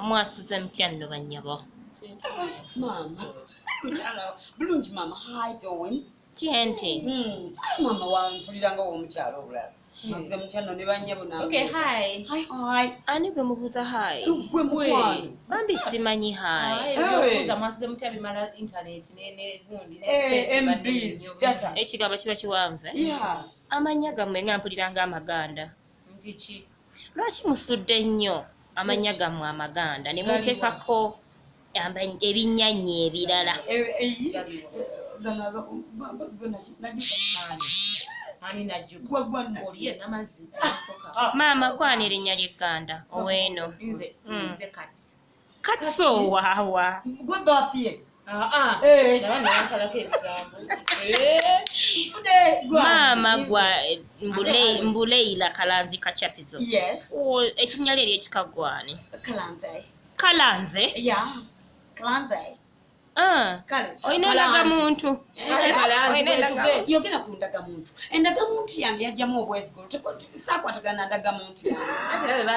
Mwasuze mutya nno bannyabo? Mama. Bulungi mama, how you doing? Genti. Mama wampuliranga w'omukyalo obulala. Mwasuze mutya nno ne bannyabo nawe. Okay, hi. Hi. Ani gwe mubuuza hayi? Gwe mukwano. Bambi simanyi hayi. Kuza mwasuze mutya bimala internet ne gundi ne space data. Ekigambo kiba kiwanvu. Yeah. Amannya gammwe nga mpuliranga amaganda. Ndiki. Lwaki musudde nnyo amannya gammwe amaganda ne muteekako ebinnyanya ebirala? Maama kwana erinnya ly'egganda ow'eno. Nze Kats. Katso waawa. Gwe bafye. Maama gwa Mbuleila Kalanzi Kachapizo. Yes. Ekinnya lye ekikagwani. Kalanze. Kalanze? Yeah. Kalanze. Oyina endagamuntu. Yogera ku ndagamuntu. Endagamuntu yange yajjamu obwezi. Sakwatagana ndagamuntu yange.